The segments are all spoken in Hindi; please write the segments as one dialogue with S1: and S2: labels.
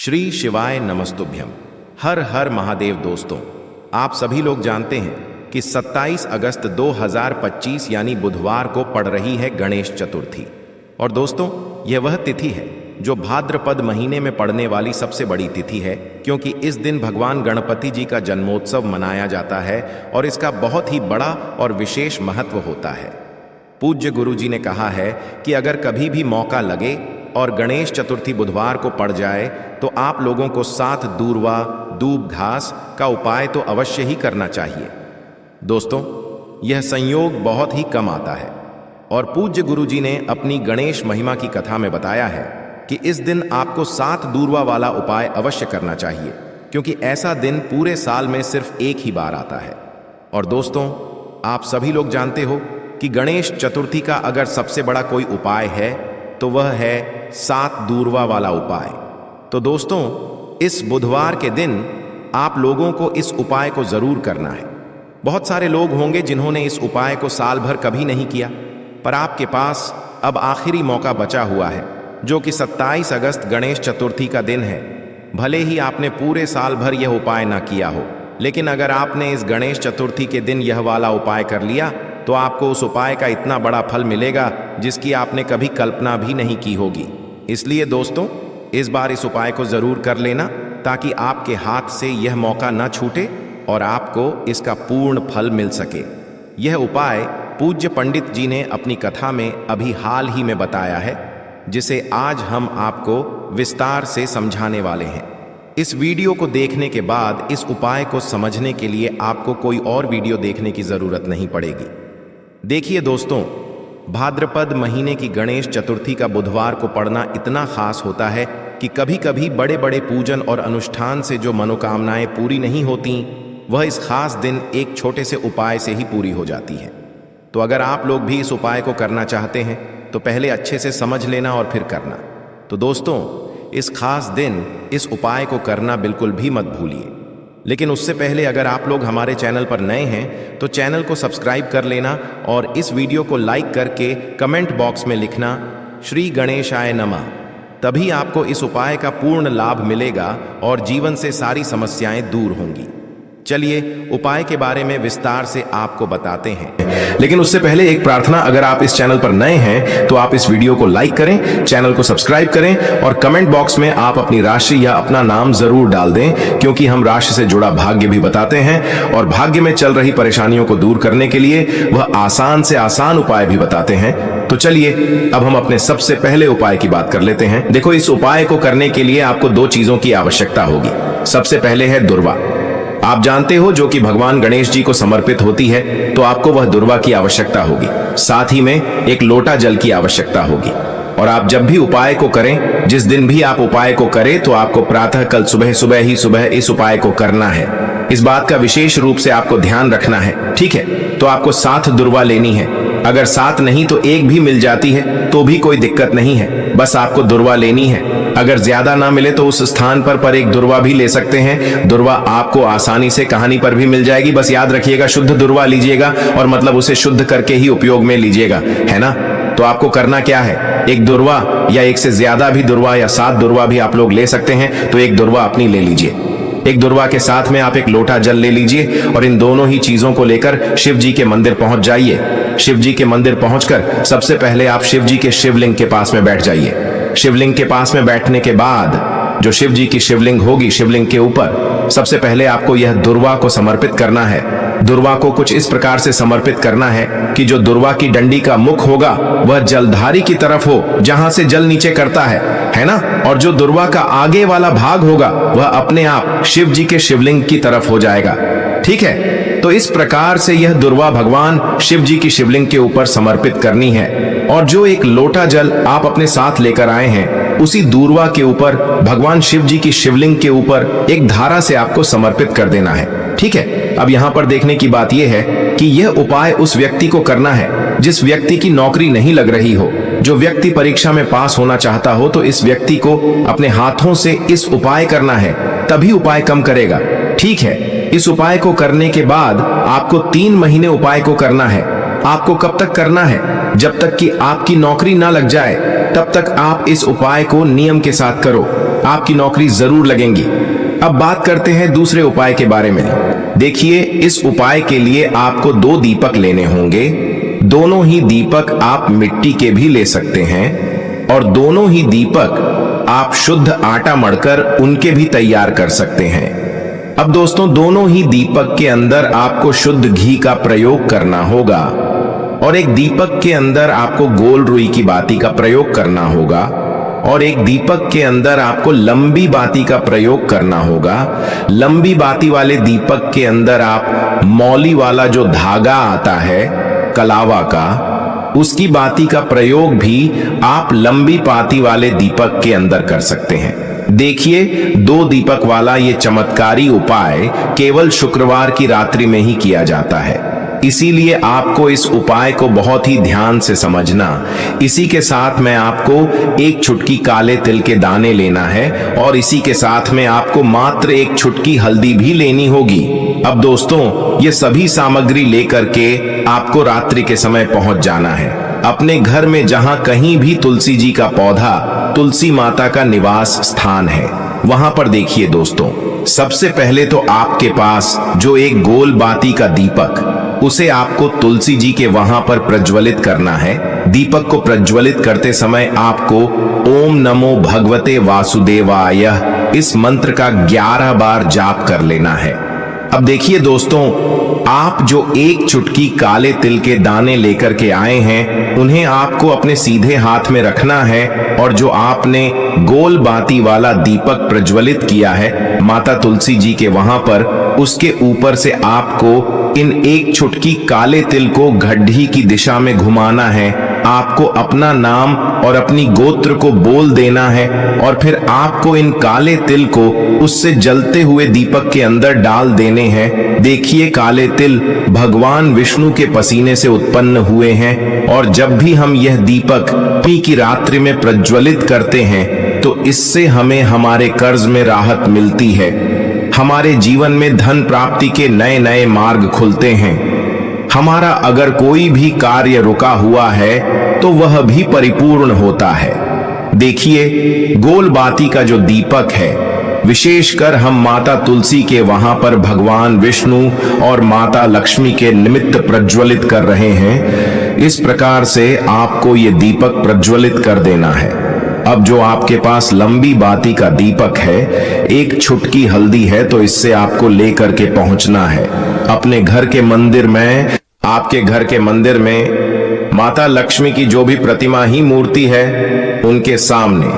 S1: श्री शिवाय नमस्तुभ्यम। हर हर महादेव। दोस्तों, आप सभी लोग जानते हैं कि 27 अगस्त 2025 यानी बुधवार को पड़ रही है गणेश चतुर्थी। और दोस्तों, यह वह तिथि है जो भाद्रपद महीने में पड़ने वाली सबसे बड़ी तिथि है, क्योंकि इस दिन भगवान गणपति जी का जन्मोत्सव मनाया जाता है और इसका बहुत ही बड़ा और विशेष महत्व होता है। पूज्य गुरु जी ने कहा है कि अगर कभी भी मौका लगे और गणेश चतुर्थी बुधवार को पड़ जाए तो आप लोगों को 7 दूर्वा दूब घास का उपाय तो अवश्य ही करना चाहिए। दोस्तों, यह संयोग बहुत ही कम आता है और पूज्य गुरु जी ने अपनी गणेश महिमा की कथा में बताया है कि इस दिन आपको 7 दूर्वा वाला उपाय अवश्य करना चाहिए, क्योंकि ऐसा दिन पूरे साल में सिर्फ एक ही बार आता है। और दोस्तों, आप सभी लोग जानते हो कि गणेश चतुर्थी का अगर सबसे बड़ा कोई उपाय है तो वह है 7 दूर्वा वाला उपाय। तो दोस्तों, इस बुधवार के दिन आप लोगों को इस उपाय को जरूर करना है। बहुत सारे लोग होंगे जिन्होंने इस उपाय को साल भर कभी नहीं किया, पर आपके पास अब आखिरी मौका बचा हुआ है, जो कि 27 अगस्त गणेश चतुर्थी का दिन है। भले ही आपने पूरे साल भर यह उपाय ना किया हो, लेकिन अगर आपने इस गणेश चतुर्थी के दिन यह वाला उपाय कर लिया तो आपको उस उपाय का इतना बड़ा फल मिलेगा जिसकी आपने कभी कल्पना भी नहीं की होगी। इसलिए दोस्तों, इस बार इस उपाय को जरूर कर लेना, ताकि आपके हाथ से यह मौका न छूटे और आपको इसका पूर्ण फल मिल सके। यह उपाय पूज्य पंडित जी ने अपनी कथा में अभी हाल ही में बताया है, जिसे आज हम आपको विस्तार से समझाने वाले हैं। इस वीडियो को देखने के बाद इस उपाय को समझने के लिए आपको कोई और वीडियो देखने की जरूरत नहीं पड़ेगी। देखिए दोस्तों, भाद्रपद महीने की गणेश चतुर्थी का बुधवार को पड़ना इतना खास होता है कि कभी कभी बड़े बड़े पूजन और अनुष्ठान से जो मनोकामनाएं पूरी नहीं होती, वह इस खास दिन एक छोटे से उपाय से ही पूरी हो जाती है। तो अगर आप लोग भी इस उपाय को करना चाहते हैं तो पहले अच्छे से समझ लेना और फिर करना। तो दोस्तों, इस खास दिन इस उपाय को करना बिल्कुल भी मत भूलिए। लेकिन उससे पहले अगर आप लोग हमारे चैनल पर नए हैं तो चैनल को सब्सक्राइब कर लेना और इस वीडियो को लाइक करके कमेंट बॉक्स में लिखना श्री गणेशाय नमः। तभी आपको इस उपाय का पूर्ण लाभ मिलेगा और जीवन से सारी समस्याएं दूर होंगी। चलिए उपाय के बारे में विस्तार से आपको बताते हैं, लेकिन उससे पहले एक प्रार्थना। अगर आप इस चैनल पर नए हैं तो आप इस वीडियो को लाइक करें, चैनल को सब्सक्राइब करें और कमेंट बॉक्स में आप अपनी राशि या अपना नाम जरूर डाल दें, क्योंकि हम राशि से जुड़ा भाग्य भी बताते हैं और भाग्य में चल रही परेशानियों को दूर करने के लिए वह आसान से आसान उपाय भी बताते हैं। तो चलिए अब हम अपने सबसे पहले उपाय की बात कर लेते हैं। देखो, इस उपाय को करने के लिए आपको 2 चीजों की आवश्यकता होगी। सबसे पहले है दुर्वा। आप जानते हो, जो कि भगवान गणेश जी को समर्पित होती है, तो आपको वह दुर्वा की आवश्यकता होगी। साथ ही में एक लोटा जल की आवश्यकता होगी। और आप जब भी उपाय को करें, जिस दिन भी आप उपाय को करें, तो आपको प्रातः कल सुबह इस उपाय को करना है। इस बात का विशेष रूप से आपको ध्यान रखना है, ठीक है? तो आपको 7 दुर्वा लेनी है। अगर 7 नहीं तो 1 भी मिल जाती है तो भी कोई दिक्कत नहीं है, बस आपको दुर्वा लेनी है। अगर ज्यादा ना मिले तो उस स्थान पर एक दुर्वा भी ले सकते हैं। दुर्वा आपको आसानी से कहानी पर भी मिल जाएगी। बस याद रखिएगा, शुद्ध दुर्वा लीजिएगा और मतलब उसे शुद्ध करके ही उपयोग में लीजिएगा, है ना? तो आपको करना क्या है, एक दुर्वा या 1 से ज्यादा भी दुर्वा या 7 दुर्वा भी आप लोग ले सकते हैं। तो एक दुर्वा अपनी ले लीजिए। एक दुर्वा के साथ में आप एक लोटा जल ले लीजिए और इन दोनों ही चीजों को लेकर शिव जी के मंदिर पहुंच जाइए। शिव जी के मंदिर पहुंचकर सबसे पहले आप शिव जी के शिवलिंग के पास में बैठ जाइए। शिवलिंग के पास में बैठने के बाद जो शिव जी की शिवलिंग होगी, शिवलिंग के ऊपर सबसे पहले आपको यह दुर्वा को समर्पित करना है। दुर्वा को कुछ इस प्रकार से समर्पित करना है कि जो दुर्वा की डंडी का मुख होगा वह जलधारी की तरफ हो, जहां से जल नीचे करता है ना? और जो दुर्वा का आगे वाला भाग होगा वह अपने आप शिव जी के शिवलिंग की तरफ हो जाएगा, ठीक है? तो इस प्रकार से यह दुर्वा भगवान शिव जी की शिवलिंग के ऊपर समर्पित करनी है। और जो एक लोटा जल आप अपने साथ लेकर आए हैं, उसी दूर्वा के ऊपर भगवान शिव जी की शिवलिंग के ऊपर एक धारा से आपको समर्पित कर देना है, ठीक है? अब यहाँ पर देखने की बात यह है कि यह उपाय उस व्यक्ति को करना है जिस व्यक्ति की नौकरी नहीं लग रही हो। जो व्यक्ति परीक्षा में पास होना चाहता हो, तो इस व्यक्ति को अपने हाथों से इस उपाय करना है, तभी उपाय कम करेगा, ठीक है? इस उपाय को करने के बाद आपको 3 महीने उपाय को करना है। आपको कब तक करना है? जब तक कि आपकी नौकरी ना लग जाए, तब तक आप इस उपाय को नियम के साथ करो। आपकी नौकरी जरूर लगेगी। अब बात करते हैं दूसरे उपाय के बारे में। देखिए, इस उपाय के लिए आपको 2 दीपक लेने होंगे। दोनों ही दीपक आप मिट्टी के भी ले सकते हैं और दोनों ही दीपक आप शुद्ध आटा मढ़कर उनके भी तैयार कर सकते हैं। अब दोस्तों, दोनों ही दीपक के अंदर आपको शुद्ध घी का प्रयोग करना होगा और एक दीपक के अंदर आपको गोल रुई की बाती का प्रयोग करना होगा और एक दीपक के अंदर आपको लंबी बाती का प्रयोग करना होगा। लंबी बाती वाले दीपक के अंदर आप मौली वाला जो धागा आता है कलावा का, उसकी बाती का प्रयोग भी आप लंबी बाती वाले दीपक के अंदर कर सकते हैं। देखिए, 2 दीपक वाला ये चमत्कारी उपाय केवल शुक्रवार की रात्रि में ही किया जाता है, इसीलिए आपको इस उपाय को बहुत ही ध्यान से समझना। इसी के साथ में आपको एक चुटकी काले तिल के दाने लेना है और इसी के साथ में आपको मात्र एक चुटकी हल्दी भी लेनी होगी। अब दोस्तों, ये सभी सामग्री लेकर के आपको रात्रि के समय पहुंच जाना है अपने घर में, जहां कहीं भी तुलसी जी का पौधा, तुलसी माता का निवास स्थान है, वहां पर देखिए दोस्तों, सबसे पहले तो आपके पास जो एक गोल बाती का दीपक, उसे आपको तुलसी जी के वहां पर प्रज्वलित करना है। दीपक को प्रज्वलित करते समय आपको ओम नमो भगवते वासुदेवाय इस मंत्र का 11 बार जाप कर लेना है। अब देखिए दोस्तों, आप जो एक चुटकी काले तिल के दाने लेकर के आए हैं, उन्हें आपको अपने सीधे हाथ में रखना है और जो आपने गोल बाती वाला दीपक प्रज्वलित किया है माता तुलसी जी के वहां पर, उसके ऊपर से आपको इन एक चुटकी काले तिल को गड्ढी की दिशा में घुमाना है। आपको अपना नाम और अपनी गोत्र को बोल देना है और फिर आपको इन काले तिल को उससे जलते हुए दीपक के अंदर डाल देने हैं। देखिए, काले तिल भगवान विष्णु के पसीने से उत्पन्न हुए हैं और जब भी हम यह दीपक पी की रात्रि में प्रज्वलित करते हैं तो इससे हमें हमारे कर्ज में राहत मिलती है, हमारे जीवन में धन प्राप्ति के नए नए मार्ग खुलते हैं। हमारा अगर कोई भी कार्य रुका हुआ है तो वह भी परिपूर्ण होता है। देखिए, गोल बाती का जो दीपक है, विशेषकर हम माता तुलसी के वहां पर भगवान विष्णु और माता लक्ष्मी के निमित्त प्रज्वलित कर रहे हैं। इस प्रकार से आपको ये दीपक प्रज्वलित कर देना है। अब जो आपके पास लंबी बाती का दीपक है, एक छुटकी हल्दी है, तो इससे आपको लेकर के पहुंचना है अपने घर के मंदिर में। आपके घर के मंदिर में माता लक्ष्मी की जो भी प्रतिमा ही मूर्ति है, उनके सामने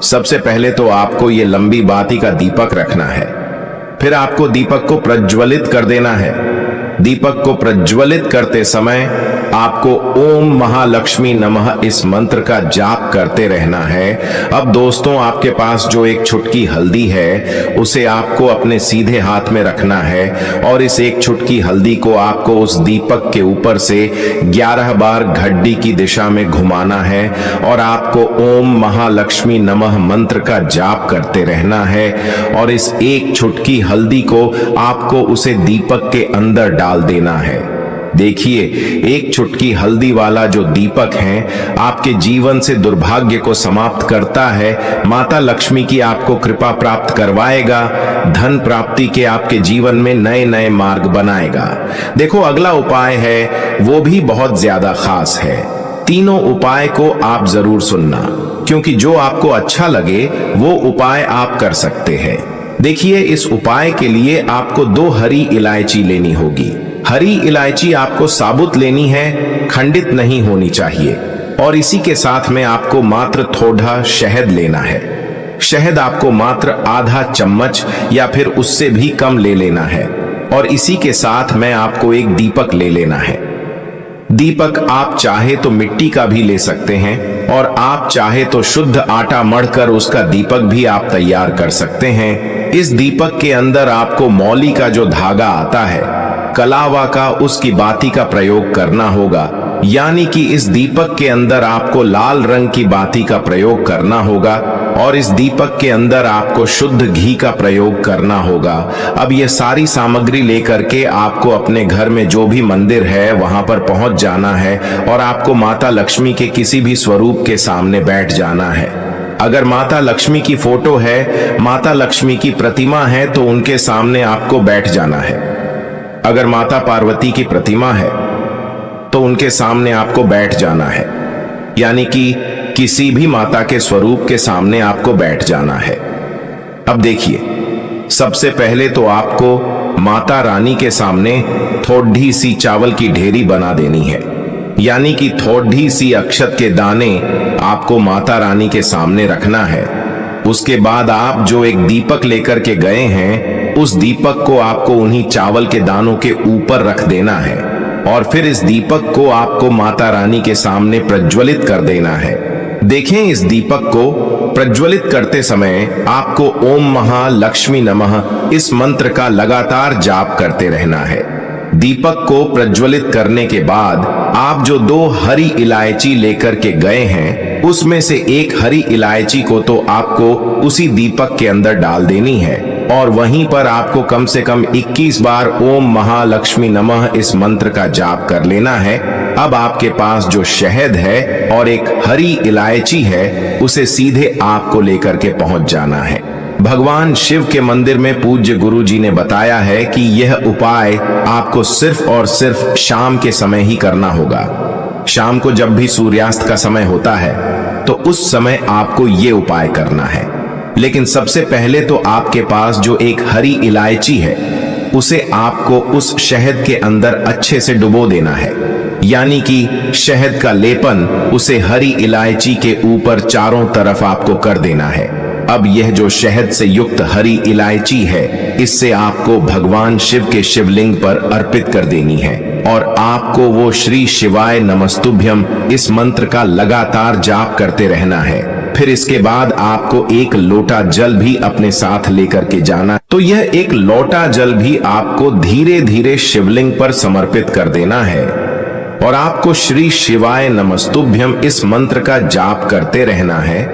S1: सबसे पहले तो आपको ये लंबी बाती का दीपक रखना है। फिर आपको दीपक को प्रज्वलित कर देना है। दीपक को प्रज्वलित करते समय आपको ओम महालक्ष्मी नमः इस मंत्र का जाप करते रहना है। अब दोस्तों, आपके पास जो एक चुटकी हल्दी है, उसे आपको अपने सीधे हाथ में रखना है और इस एक चुटकी हल्दी को आपको उस दीपक के ऊपर से 11 बार घड्डी की दिशा में घुमाना है और आपको ओम महालक्ष्मी नमः मंत्र का जाप करते रहना है और इस एक चुटकी हल्दी को आपको उसे दीपक के अंदर डाल देना है। देखिए, एक चुटकी हल्दी वाला जो दीपक है, आपके जीवन से दुर्भाग्य को समाप्त करता है। माता लक्ष्मी की आपको कृपा प्राप्त करवाएगा, धन प्राप्ति के आपके जीवन में नए नए मार्ग बनाएगा। देखो, अगला उपाय है, वो भी बहुत ज्यादा खास है। तीनों उपाय को आप जरूर सुनना, क्योंकि जो आपको अच्छा लगे वो उपाय आप कर सकते हैं। देखिए, इस उपाय के लिए आपको 2 हरी इलायची लेनी होगी। हरी इलायची आपको साबुत लेनी है, खंडित नहीं होनी चाहिए। और इसी के साथ में आपको मात्र थोड़ा शहद लेना है। शहद आपको मात्र आधा चम्मच या फिर उससे भी कम ले लेना है। और इसी के साथ में आपको एक दीपक ले लेना है। दीपक आप चाहे तो मिट्टी का भी ले सकते हैं और आप चाहे तो शुद्ध आटा मढ़कर उसका दीपक भी आप तैयार कर सकते हैं। इस दीपक के अंदर आपको मौली का जो धागा आता है, कलावा का, उसकी बाती का प्रयोग करना होगा। यानी कि इस दीपक के अंदर आपको लाल रंग की बाती का प्रयोग करना होगा और इस दीपक के अंदर आपको शुद्ध घी का प्रयोग करना होगा। अब ये सारी सामग्री लेकर के आपको अपने घर में जो भी मंदिर है वहां पर पहुंच जाना है और आपको माता लक्ष्मी के किसी भी स्वरूप के सामने बैठ जाना है। अगर माता लक्ष्मी की फोटो है, माता लक्ष्मी की प्रतिमा है, तो उनके सामने आपको बैठ जाना है। अगर माता पार्वती की प्रतिमा है तो उनके सामने आपको बैठ जाना है, यानी कि किसी भी माता के स्वरूप के सामने आपको बैठ जाना है। अब देखिए, सबसे पहले तो आपको माता रानी के सामने थोड़ी सी चावल की ढेरी बना देनी है, यानी कि थोड़ी सी अक्षत के दाने आपको माता रानी के सामने रखना है। उसके बाद आप जो एक दीपक लेकर के गए हैं, उस दीपक को आपको उन्हीं चावल के दानों के ऊपर रख देना है और फिर इस दीपक को आपको माता रानी के सामने प्रज्वलित कर देना है। देखें, इस दीपक को प्रज्वलित करते समय आपको ओम महालक्ष्मी नमः इस मंत्र का लगातार जाप करते रहना है। दीपक को प्रज्वलित करने के बाद आप जो 2 हरी इलायची लेकर के गए हैं, उसमें से एक हरी इलायची को तो आपको उसी दीपक के अंदर डाल देनी है और वहीं पर आपको कम से कम 21 बार ओम महालक्ष्मी नमः इस मंत्र का जाप कर लेना है। अब आपके पास जो शहद है और एक हरी इलायची है, उसे सीधे आपको लेकर के पहुंच जाना है। भगवान शिव के मंदिर में पूज्य गुरु जी ने बताया है कि यह उपाय आपको सिर्फ और सिर्फ शाम के समय ही करना होगा। शाम को जब भी सूर्यास्त का समय होता है तो उस समय आपको ये उपाय करना है। लेकिन सबसे पहले तो आपके पास जो एक हरी इलायची है, उसे आपको उस शहद के अंदर अच्छे से डुबो देना है, यानी कि शहद का लेपन उसे हरी इलायची के ऊपर चारों तरफ आपको कर देना है। अब यह जो शहद से युक्त हरी इलायची है, इससे आपको भगवान शिव के शिवलिंग पर अर्पित कर देनी है और आपको वो श्री शिवाय नमस्तुभ्यम इस मंत्र का लगातार जाप करते रहना है। फिर इसके बाद आपको एक लोटा जल भी अपने साथ लेकर के जाना। तो यह एक लोटा जल भी आपको धीरे धीरे शिवलिंग पर समर्पित कर देना है और आपको श्री शिवाय नमस्तुभ्यम इस मंत्र का जाप करते रहना है।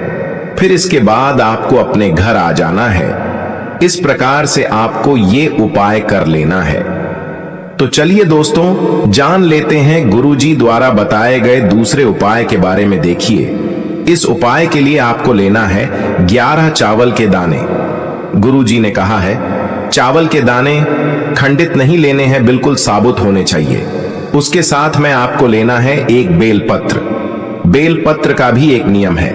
S1: फिर इसके बाद आपको अपने घर आ जाना है। इस प्रकार से आपको ये उपाय कर लेना है। तो चलिए दोस्तों, जान लेते हैं गुरुजी द्वारा बताए गए दूसरे उपाय के बारे में। देखिए, इस उपाय के लिए आपको लेना है 11 चावल के दाने। गुरुजी ने कहा है चावल के दाने खंडित नहीं लेने हैं, बिल्कुल साबुत होने चाहिए। उसके साथ में आपको लेना है एक बेलपत्र। बेलपत्र का भी एक नियम है,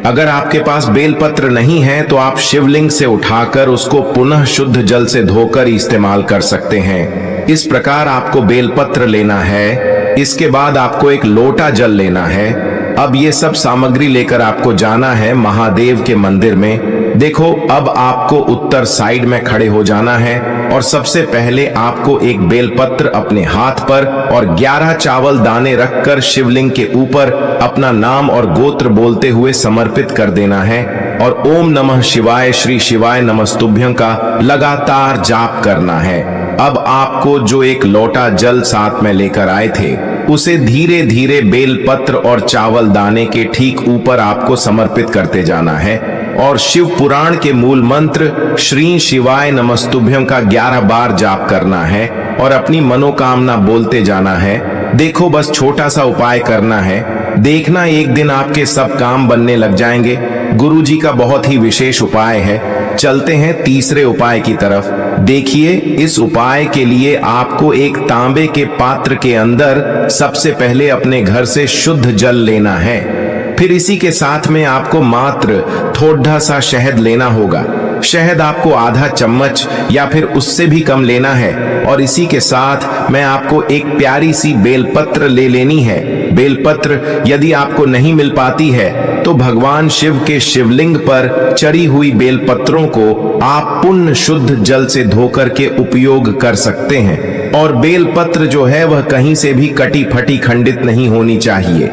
S1: अगर आपके पास बेलपत्र नहीं है तो आप शिवलिंग से उठाकर उसको पुनः शुद्ध जल से धोकर इस्तेमाल कर सकते हैं। इस प्रकार आपको बेलपत्र लेना है। इसके बाद आपको एक लोटा जल लेना है। अब ये सब सामग्री लेकर आपको जाना है महादेव के मंदिर में। देखो, अब आपको उत्तर साइड में खड़े हो जाना है और सबसे पहले आपको एक बेलपत्र अपने हाथ पर और 11 चावल दाने रखकर शिवलिंग के ऊपर अपना नाम और गोत्र बोलते हुए समर्पित कर देना है और ओम नमः शिवाय श्री शिवाय नमस्तुभ्यं का लगातार जाप करना है। अब आपको जो एक लोटा जल साथ में लेकर आए थे, उसे धीरे धीरे बेलपत्र और चावल दाने के ठीक ऊपर आपको समर्पित करते जाना है और शिव पुराण के मूल मंत्र श्री शिवाय नमस्तुभ्यं का 11 बार जाप करना है और अपनी मनोकामना बोलते जाना है। देखो, बस छोटा सा उपाय करना है, देखना एक दिन आपके सब काम बनने लग जाएंगे। गुरुजी का बहुत ही विशेष उपाय है। चलते हैं तीसरे उपाय की तरफ। देखिए, इस उपाय के लिए आपको एक तांबे के पात्र के अंदर सबसे पहले अपने घर से शुद्ध जल लेना है। फिर इसी के साथ में आपको मात्र थोड़ा सा शहद लेना होगा। शहद आपको आधा चम्मच या फिर उससे भी कम लेना है और इसी के साथ में आपको एक प्यारी सी बेलपत्र ले लेनी है। बेलपत्र यदि आपको नहीं मिल पाती है तो भगवान शिव के शिवलिंग पर चढ़ी हुई बेलपत्रों को आप पुण्य शुद्ध जल से धोकर के उपयोग कर सकते हैं और बेलपत्र जो है वह कहीं से भी कटी फटी खंडित नहीं होनी चाहिए।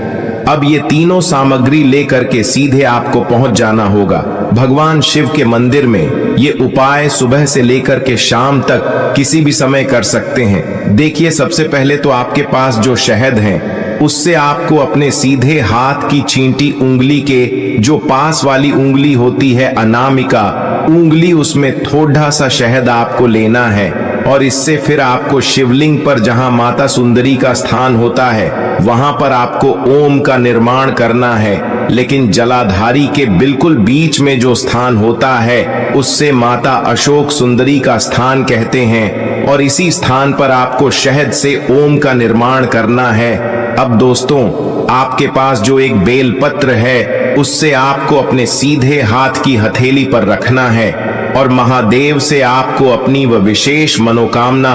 S1: अब ये तीनों सामग्री लेकर के सीधे आपको पहुंच जाना होगा भगवान शिव के मंदिर में। ये उपाय सुबह से लेकर के शाम तक किसी भी समय कर सकते हैं। देखिए, सबसे पहले तो आपके पास जो शहद है, उससे आपको अपने सीधे हाथ की चींटी उंगली के जो पास वाली उंगली होती है, अनामिका उंगली, उसमें थोड़ा सा शहद आपको लेना है और इससे फिर आपको शिवलिंग पर जहां माता सुंदरी का स्थान होता है, वहां पर आपको ओम का निर्माण करना है। लेकिन जलाधारी के बिल्कुल बीच में जो स्थान होता है उससे माता अशोक सुंदरी का स्थान कहते हैं, और इसी स्थान पर आपको शहद से ओम का निर्माण करना है। अब दोस्तों, आपके पास जो एक बेल पत्र है उससे आपको अपने सीधे हाथ की हथेली पर रखना है और महादेव से आपको अपनी वह विशेष मनोकामना,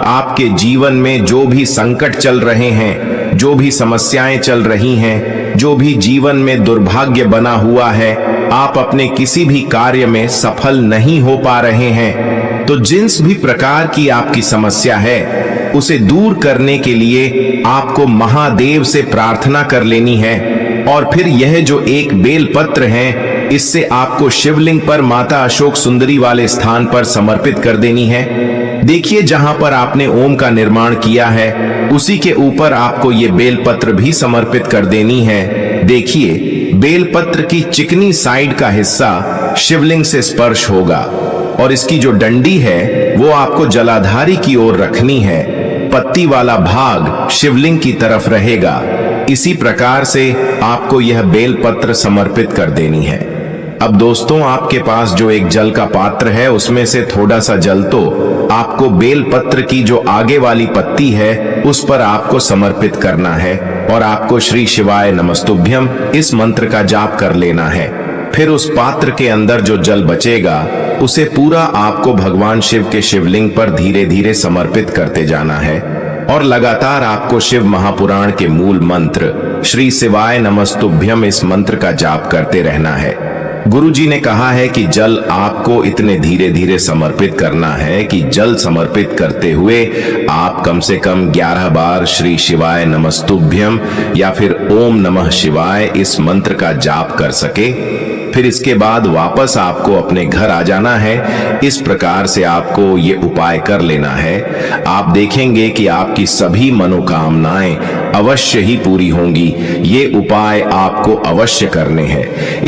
S1: आपके जीवन में जो भी संकट चल रहे हैं, जो भी समस्याएं चल रही हैं, जो भी जीवन में दुर्भाग्य बना हुआ है, आप अपने किसी भी कार्य में सफल नहीं हो पा रहे हैं, तो जिस भी प्रकार की आपकी समस्या है उसे दूर करने के लिए आपको महादेव से प्रार्थना कर लेनी है। और फिर यह जो एक बेल पत्र है, इससे आपको शिवलिंग पर माता अशोक सुंदरी वाले स्थान पर समर्पित कर देनी है। देखिए, जहां पर आपने ओम का निर्माण किया है उसी के ऊपर आपको ये बेल पत्र भी समर्पित कर देनी है। देखिए, बेल पत्र की चिकनी साइड का हिस्सा शिवलिंग से स्पर्श होगा और इसकी जो डंडी है वो आपको जलाधारी की ओर रखनी है। पत्ती वाला भाग शिवलिंग की तरफ रहेगा। इसी प्रकार से आपको यह बेल पत्र समर्पित कर देनी है। अब दोस्तों, आपके पास जो एक जल का पात्र है उसमें से थोड़ा सा जल तो आपको बेल पत्र की जो आगे वाली पत्ती है उस पर आपको समर्पित करना है और आपको श्री शिवाय नमस्तुभ्यम इस मंत्र का जाप कर लेना है। फिर उस पात्र के अंदर जो जल बचेगा उसे पूरा आपको भगवान शिव के शिवलिंग पर धीरे धीरे समर्पित करते जाना है और लगातार आपको शिव महापुराण के मूल मंत्र श्री शिवाय नमस्तुभ्यम इस मंत्र का जाप करते रहना है। गुरुजी ने कहा है कि जल आपको इतने धीरे धीरे समर्पित करना है कि जल समर्पित करते हुए आप कम से कम 11 बार श्री शिवाय नमस्तुभ्यम या फिर ओम नमः शिवाय इस मंत्र का जाप कर सके। फिर इसके बाद वापस आपको अपने घर आ जाना है। इस प्रकार से आपको ये उपाय कर लेना है। आप देखेंगे कि आपकी सभी मनोकामनाएं अवश्य ही पूरी होंगी। ये उपाय आपको अवश्य करने हैं।